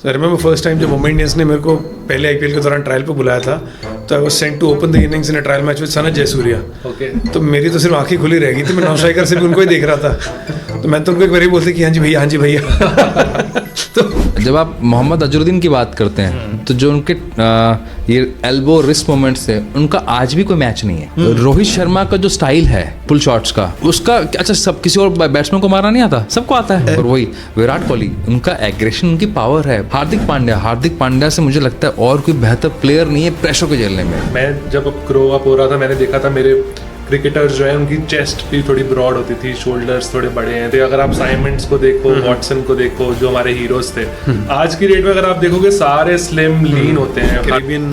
So I remember first time जब Mumbai Indians ने मेरे को पहले आईपीएल के दौरान ट्रायल पे बुलाया था, तो I was sent to open the innings in a trial match with Sanath Jayasuriya. तो मेरी तो सिर्फ आंखें खुली रह गई थी, मैं नॉन स्ट्राइकर से भी उनको ही देख रहा था। तो मैं तो उनको एक बार ही बोलती कि हाँ जी भैया, हाँ जी भैया। तो जब आप मोहम्मद अजहरुद्दीन की बात करते हैं तो जो उनके ये एल्बो रिस्ट मोमेंट्स थे, उनका आज भी कोई मैच नहीं है। रोहित शर्मा का जो स्टाइल है पुल शॉट्स का, उसका अच्छा सब किसी और बैट्समैन को मारा नहीं आता, सबको आता है। और वही विराट कोहली, उनका एग्रेशन, उनकी पावर है। हार्दिक पांड्या से मुझे लगता है और कोई बेहतर प्लेयर नहीं है प्रेशर को झेलने में। मैं जब ग्रो अप हो रहा था, मैंने देखा था मेरे क्रिकेटर्स जो है उनकी चेस्ट भी थोड़ी ब्रॉड होती थी, शोल्डर्स थोड़े बड़े हैं। तो अगर आप साइमंड्स को देखो, वॉटसन को देखो, जो हमारे हीरोज थे, आज की डेट में अगर आप देखोगे सारे स्लिम लीन होते हैं। कैरेबियन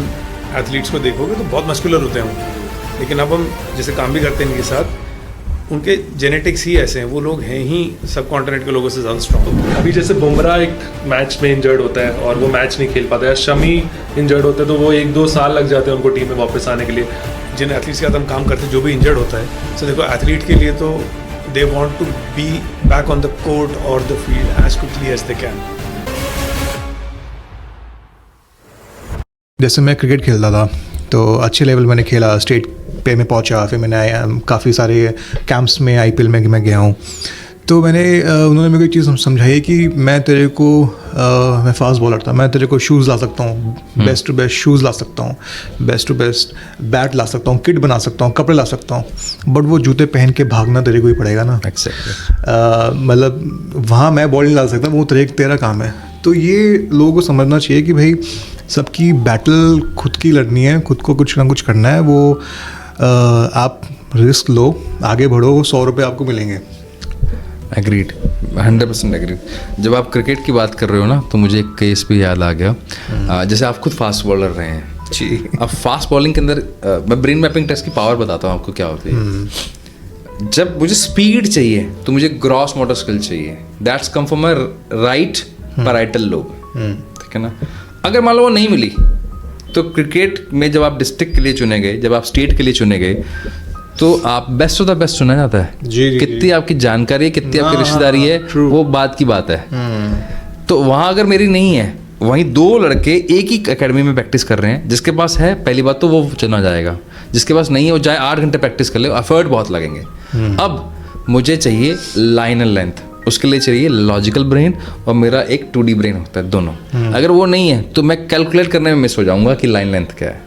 एथलीट्स को देखोगे तो बहुत मस्कुलर होते हैं वो, लेकिन अब हम जैसे काम भी करते हैं इनके साथ, उनके जेनेटिक्स ही ऐसे हैं, वो लोग हैं ही सब कॉन्टिनेंट के लोगों से ज़्यादा स्ट्रॉन्ग। अभी जैसे बुमराह एक मैच में इंजर्ड होता है और वो मैच नहीं खेल पाता है, शमी इंजर्ड होते हैं तो वो 1-2 साल लग जाते हैं उनको टीम में वापस आने के लिए। जिन एथलीट्स के साथ हम काम करते हैं जो भी इंजर्ड होता है, तो देखो एथलीट के लिए तो they want to be back on the court और the field as quickly as they can. जैसे मैं क्रिकेट खेलता था तो अच्छे लेवल मैंने खेला, स्टेट पे में पहुंचा, फिर मैंने काफ़ी सारे कैंप्स में आईपीएल में मैं गया हूँ। तो उन्होंने मेरे को एक चीज़ समझाई कि मैं तेरे को मैं फास्ट बॉलर था, मैं तेरे को शूज़ ला सकता हूँ, बेस्ट टू बेस्ट शूज़ ला सकता हूँ, बेस्ट टू बेस्ट बैट ला सकता हूँ, किट बना सकता हूँ, कपड़े ला सकता हूँ, बट वो जूते पहन के भागना तेरे को ही पड़ेगा ना। मतलब वहाँ मैं बॉल नहीं ला सकता, वो तेरा काम है। तो ये लोगों को समझना चाहिए कि भाई सबकी बैटल खुद की लड़नी है, खुद को कुछ ना कुछ करना है। वो आप रिस्क लो, आगे बढ़ो, 100 रुपये आपको मिलेंगे। Agreed, 100% agreed. जब आप क्रिकेट की बात कर रहे हो ना, तो मुझे एक केस भी याद आ गया। जैसे आप खुद फास्ट बॉलर रहे हैं जी। अब फास्ट बॉलिंग के अंदर मैं ब्रेन मैपिंग टेस्ट की पावर बताता हूँ आपको क्या होती है। जब मुझे स्पीड चाहिए तो मुझे ग्रॉस मोटर स्किल चाहिए, that's come from my right parietal lobe, ठीक है ना। अगर मान लो वो नहीं मिली तो क्रिकेट में जब आप डिस्ट्रिक्ट के लिए चुने गए, जब आप स्टेट के लिए चुने गए, तो आप बेस्ट ऑफ द बेस्ट चुना जाता है। कितनी आपकी जानकारी है, कितनी आपकी रिश्तेदारी है, वो बात की बात है। तो वहाँ अगर मेरी नहीं है, वहीं 2 लड़के एक ही एकेडमी में प्रैक्टिस कर रहे हैं, जिसके पास है पहली बात तो वो चुना जाएगा, जिसके पास नहीं है वो चाहे 8 घंटे प्रैक्टिस कर ले, एफर्ट बहुत लगेंगे। अब मुझे चाहिए लाइन एंड लेंथ, उसके लिए चाहिए लॉजिकल ब्रेन और मेरा एक 2D ब्रेन होता है, दोनों। अगर वो नहीं है तो मैं कैलकुलेट करने में मिस हो जाऊंगा कि लाइन लेंथ क्या है।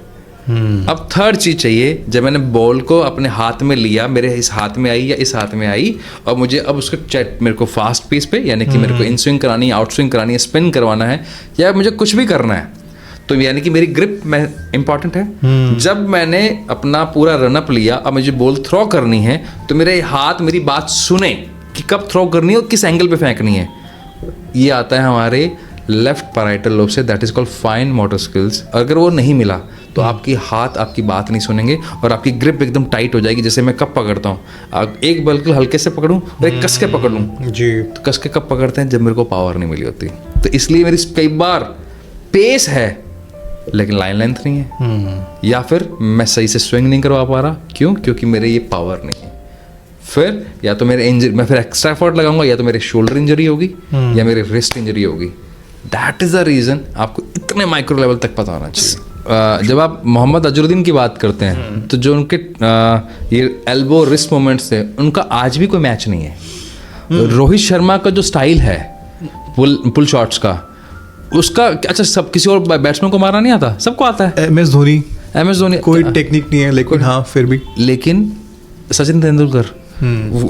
अब थर्ड चीज चाहिए, जब मैंने बॉल को अपने हाथ में लिया, मेरे इस हाथ में आई या इस हाथ में आई, और मुझे अब उसके मेरे को फास्ट पेस पे, यानी कि मेरे को इन स्विंग करानी है, आउट स्विंग करानी है, स्पिन करवाना है, या मुझे कुछ भी करना है, तो यानी कि मेरी ग्रिप में इंपॉर्टेंट है। जब मैंने अपना पूरा रनअप लिया, अब मुझे बॉल थ्रो करनी है, तो मेरे हाथ मेरी बात सुने कि कब थ्रो करनी है और किस एंगल पे फेंकनी है। ये आता है हमारे लेफ्ट पैराइटल लोब से, that is called fine motor skills. अगर वो नहीं मिला तो आपकी हाथ आपकी बात नहीं सुनेंगे और आपकी ग्रिप एकदम टाइट हो जाएगी। जैसे मैं कब पकड़ता हूँ, एक बल्कि हल्के से पकड़ूं और एक कस के पकड़ लूँ जी, तो कस के कब पकड़ते हैं, जब मेरे को पावर नहीं मिली होती। तो इसलिए मेरी कई बार पेस है लेकिन लाइन लेंथ नहीं है, या फिर मैं सही से स्विंग नहीं करवा पा रहा। क्यों? क्योंकि मेरे ये पावर नहीं है। फिर या तो मेरे इंजरी, मैं फिर एक्स्ट्रा एफर्ट लगाऊंगा, या तो मेरे शोल्डर इंजरी होगी या मेरे रिस्ट इंजरी होगी। दैट इज द रीजन आपको इतने माइक्रो लेवल तक पता होना चाहिए। जब आप मोहम्मद अजहरुद्दीन की बात करते हैं तो जो उनके ये एल्बो रिस्ट मोमेंट्स थे, उनका आज भी कोई मैच नहीं है। रोहित शर्मा का जो स्टाइल है पुल शॉट्स का, उसका अच्छा सब किसी और बैट्समैन को मारा नहीं आता, सबको आता है। MS धोनी कोई टेक्निक नहीं है, लेकिन हाँ फिर भी, लेकिन सचिन तेंदुलकर,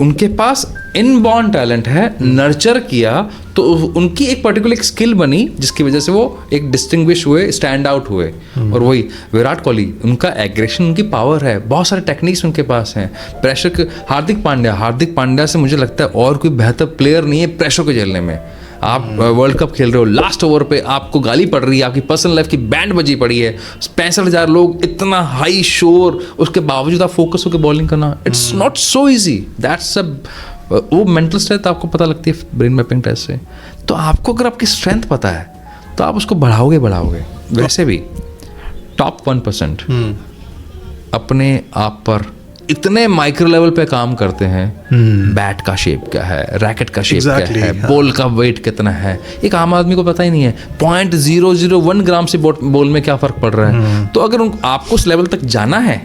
उनके पास इनबॉर्न टैलेंट है, नर्चर किया तो उनकी एक पर्टिकुलर एक स्किल बनी, जिसकी वजह से वो एक डिस्टिंग्विश हुए, स्टैंड आउट हुए। और वही विराट कोहली, उनका एग्रेशन, उनकी पावर है, बहुत सारे टेक्निक्स उनके पास हैं, प्रेशर। हार्दिक पांड्या से मुझे लगता है और कोई बेहतर प्लेयर नहीं है प्रेशर को झेलने में। आप वर्ल्ड कप खेल रहे हो, लास्ट ओवर पे आपको गाली पड़ रही है, आपकी पर्सनल लाइफ की बैंड बजी पड़ी है, 65,000 लोग, इतना हाई शोर, उसके बावजूद आप फोकस होकर बॉलिंग करना, it's not so easy. That's वो मेंटल स्ट्रेंथ आपको पता लगती है ब्रेन मैपिंग टेस्ट से। तो आपको अगर आपकी स्ट्रेंथ पता है तो आप उसको बढ़ाओगे। वैसे भी टॉप 1% अपने आप पर इतने माइक्रो लेवल पे काम करते हैं। बैट का शेप क्या है, रैकेट का शेप क्या है, बॉल का वेट कितना है, एक आम आदमी को पता ही नहीं है। 0.001 ग्राम से बॉल में क्या फ़र्क पड़ रहा है। तो अगर आपको उस लेवल तक जाना है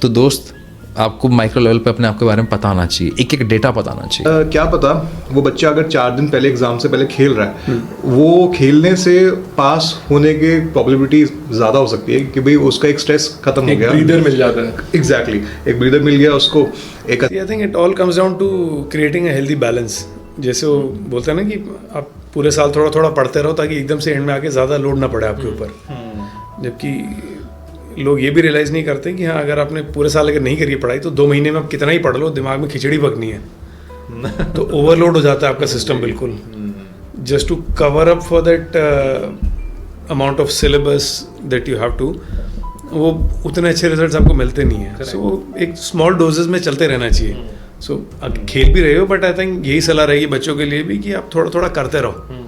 तो दोस्त आपको माइक्रो लेवल पे अपने आप के बारे में पता होना चाहिए, एक एक डेटा पता होना चाहिए। क्या पता वो बच्चा अगर 4 दिन पहले एग्जाम से पहले खेल रहा है, वो खेलने से पास होने की प्रोबेबिलिटी ज़्यादा हो सकती है कि भाई उसका एक स्ट्रेस खत्म हो गया, ब्रीदर मिल जाता है। एग्जैक्टली, एक ब्रीदर मिल गया उसको। एक I think it all comes down to creating a healthy balance. जैसे वो बोलते हैं ना कि आप पूरे साल थोड़ा थोड़ा पढ़ते रहो ताकि एकदम से एंड में आके ज़्यादा लोड ना पड़े आपके ऊपर। जबकि लोग ये भी रियलाइज़ नहीं करते कि हाँ, अगर आपने पूरे साल अगर नहीं करी पढ़ाई तो 2 महीने में आप कितना ही पढ़ लो, दिमाग में खिचड़ी पकनी है तो ओवरलोड हो जाता है आपका सिस्टम बिल्कुल। Just to cover up for that amount of syllabus that you have to, वो उतने अच्छे रिजल्ट्स आपको मिलते नहीं है। सो एक स्मॉल डोजेस में चलते रहना चाहिए। सो अब खेल भी रहे हो, बट आई थिंक यही सलाह रहेगी बच्चों के लिए भी कि आप थोड़ा थोड़ा करते रहो।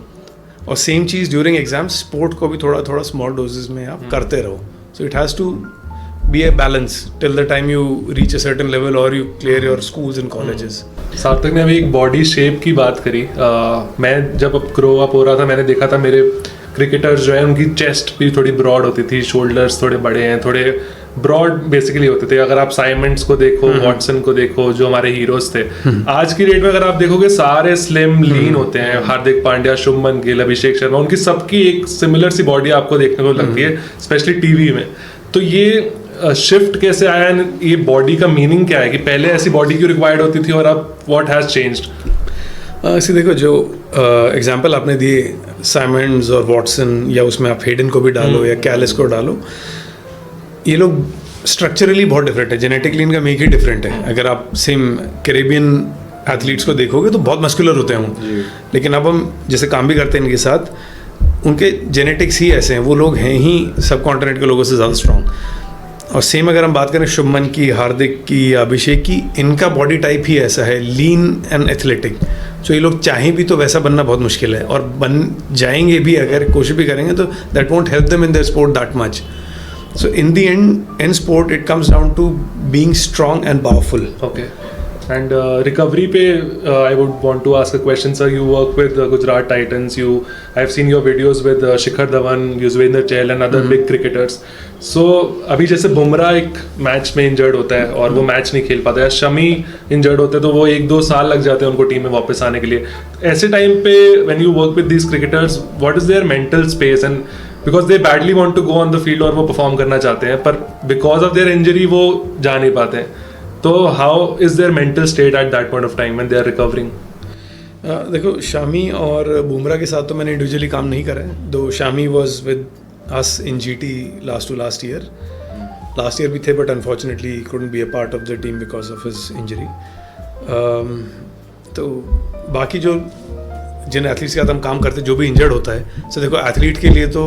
और सेम चीज़ ड्यूरिंग एग्जाम, स्पोर्ट को भी थोड़ा थोड़ा स्मॉल डोजेस में आप करते रहो। So it has to be a balance till the time you reach a certain level or you clear your schools and colleges. सार्थक ने अभी एक बॉडी शेप की बात करी। मैं जब अब ग्रो अप हो रहा था, मैंने देखा था मेरे क्रिकेटर्स जो है उनकी चेस्ट भी थोड़ी ब्रॉड होती थी, शोल्डर्स थोड़े बड़े हैं, थोड़े ब्रॉड बेसिकली होते थे। अगर आप साइमंड्स को देखो, वॉटसन को देखो, जो हमारे हीरोज थे, आज की डेट में अगर आप देखोगे सारे स्लिम लीन होते हैं। हार्दिक पांड्या, शुभमन गिल, अभिषेक शर्मा, उनकी सबकी एक सिमिलर सी बॉडी आपको देखने को लगती है, स्पेशली टीवी में। तो ये शिफ्ट कैसे आया, ये बॉडी का मीनिंग क्या है कि पहले ऐसी बॉडी क्यों रिक्वायर्ड होती थी और अब व्हाट हैज चेंज्ड? ऐसे देखो, जो एग्जाम्पल आपने दिए साइमंड्स और वॉटसन, या उसमें आप हेडन को भी डालो या कैलिस को डालो, ये लोग स्ट्रक्चरली बहुत डिफरेंट है, जेनेटिकली इनका मेक ही डिफरेंट है। अगर आप सेम कैरेबियन एथलीट्स को देखोगे तो बहुत मस्कुलर होते हैं वो, लेकिन अब हम जैसे काम भी करते हैं इनके साथ, उनके जेनेटिक्स ही ऐसे हैं, वो लोग हैं ही सब कॉन्टिनेंट के लोगों से ज़्यादा स्ट्रॉन्ग। और सेम अगर हम बात करें शुभमन की, हार्दिक की, अभिषेक की, इनका बॉडी टाइप ही ऐसा है, लीन एंड एथलेटिक। तो ये लोग चाहें भी तो वैसा बनना बहुत मुश्किल है, और बन जाएंगे भी अगर कोशिश भी करेंगे तो that won't help them in their sport that much. So in the end, in sport, it comes down to being strong and powerful. Okay. And recovery pe, I would want to ask a question, sir. You work with Gujarat Titans. I've seen your videos with Shikhar Dhawan, Yuzvendra Chahal, and other big cricketers. So अभी जैसे बुमराह एक match में injured होता है और वो match नहीं खेल पाता है, शमी इंजर्ड होते हैं तो वो 1-2 साल लग जाते हैं उनको टीम में वापस आने के लिए। ऐसे टाइम पे when you work with these cricketers, what is their mental space? And because they badly want to go on the field और वो परफॉर्म करना चाहते हैं, पर because of their injury वो जा नहीं पाते हैं। तो how is their mental state at that point of time when they are recovering? देखो, शामी और बुमराह के साथ तो मैंने इंडिविजुअली काम नहीं करा है, दो Shami was with us in GT last year भी थे, but unfortunately he couldn't be a part of the team because of his injury. तो बाकी जो जिन एथलीट्स के साथ हम काम करते हैं, जो भी इंजर्ड होता है, सो देखो एथलीट के लिए तो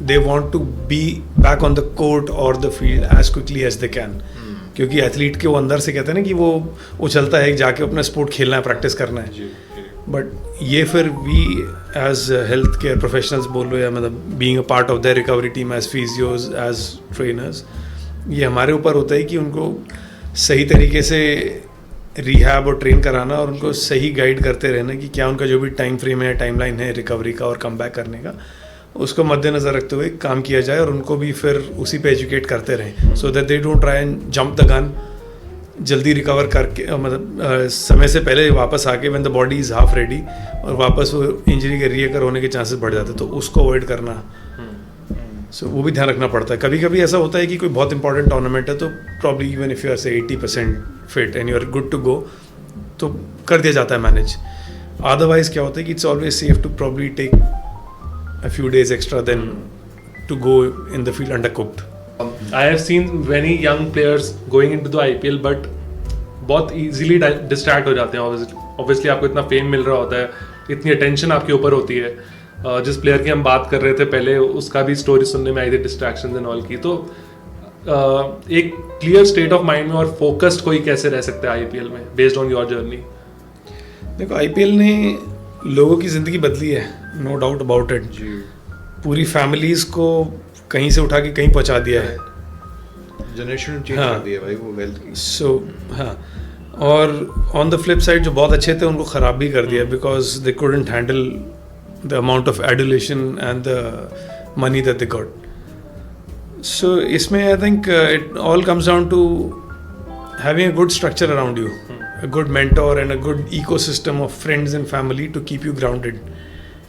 they want to be back on the court और the field as quickly as they can, क्योंकि एथलीट के वो अंदर से कहते हैं ना कि वो उछलता है जाके अपना स्पोर्ट खेलना है, प्रैक्टिस करना है। बट ये फिर we as health care professionals बोल लो, या मतलब being a part of their recovery team as physios, as trainers, ये हमारे ऊपर होता है कि उनको सही तरीके से रिहैब और ट्रेन कराना और उनको सही गाइड करते रहना कि क्या उनका जो भी टाइम फ्रेम है, टाइमलाइन है रिकवरी का और कम बैक करने का, उसको मद्देनज़र रखते हुए काम किया जाए और उनको भी फिर उसी पे एजुकेट करते रहें, so that they don't try and jump the gun, जल्दी रिकवर करके मतलब समय से पहले वापस आके when the body is half ready और वापस वो इंजरी के रिकवर होने के चांसेस बढ़ जाते हैं, तो उसको अवॉइड करना। सो वो भी ध्यान रखना पड़ता है। कभी कभी ऐसा होता है कि कोई बहुत इंपॉर्टेंट टूर्नामेंट है तो probably even if you are say 80% fit and you are good to go, तो कर दिया जाता है मैनेज। अदरवाइज क्या होता है कि it's always safe to probably take a few days extra than to go in the field undercooked. I have seen many young players going into the IPL but बहुत easily distract हो जाते हैं। Obviously आपको इतना fame मिल रहा होता है, इतनी अटेंशन आपके ऊपर होती है। जिस प्लेयर की हम बात कर रहे थे पहले, उसका भी स्टोरी सुनने में आई थी डिस्ट्रैक्शंस एंड ऑल की। तो एक क्लियर स्टेट ऑफ माइंड में और फोकस्ड कोई कैसे रह सकता है IPL में बेस्ड ऑन योर जर्नी? देखो, IPL ने लोगों की ज़िंदगी बदली है, नो डाउट अबाउट इट। पूरी फैमिलीज़ को कहीं से उठा के कहीं पहुंचा दिया है। जनरेशन चेंज हाँ। कर दिया भाई वो वेल्थ की। सो हाँ, और ऑन द फ्लिप साइड जो बहुत अच्छे थे उनको ख़राब भी कर दिया because they couldn't handle the amount of adulation and the money that they got. So इसमें I think it all comes down to having a good structure around you, a good mentor and a good ecosystem of friends and family to keep you grounded.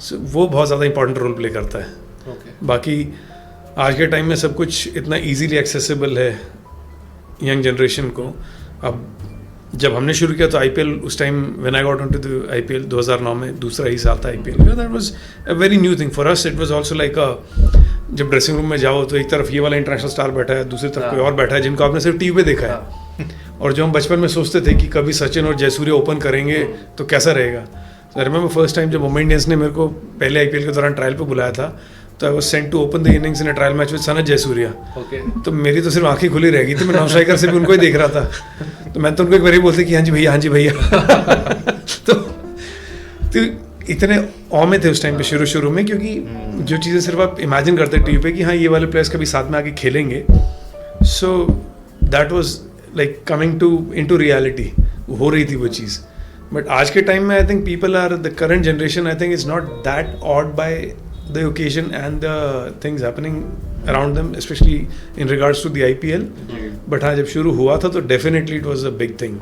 So वो बहुत ज़्यादा important role play करता है. Okay. बाकी आज के time में सब कुछ इतना easily accessible है यंग जनरेशन को. अब जब हमने शुरू किया तो IPL उस time when I got into the IPL 2009 में दूसरा ही साल था IPL का. That was a very new thing for us. It was also like a जब ड्रेसिंग रूम में जाओ तो एक तरफ ये वाला इंटरनेशनल स्टार बैठा है, दूसरी तरफ कोई और बैठा है जिनको आपने सिर्फ टीवी पे देखा है. और जो हम बचपन में सोचते थे कि कभी सचिन और जयसूर्य ओपन करेंगे तो कैसा रहेगा. आई रिमेंबर फर्स्ट टाइम जब मुंबई इंडियंस ने मेरे को पहले IPL के दौरान ट्रायल पे बुलाया था तो I was sent to open the innings in a trial match with Sanath Jayasuriya. तो मेरी तो सिर्फ आंखें खुली रह गई थी. मैं नॉन स्ट्राइकर से भी उनको ही देख रहा था. तो मैं तो उनको एक बार ही बोलते कि हाँ जी भैया, हाँ जी भैया. तो इतने ऑ में थे उस टाइम पे शुरू में, क्योंकि जो चीज़ें सिर्फ आप इमेजिन करते टीवी पे कि हाँ ये वाले प्लेयर्स कभी साथ में आके खेलेंगे. So that was like coming to into reality. हो रही थी वो चीज़. बट आज के टाइम में I think people are the current generation I think is not that odd by the occasion and the things happening around them, specially in regards to the IPL. But हाँ, जब शुरू हुआ था तो definitely it was a big thing.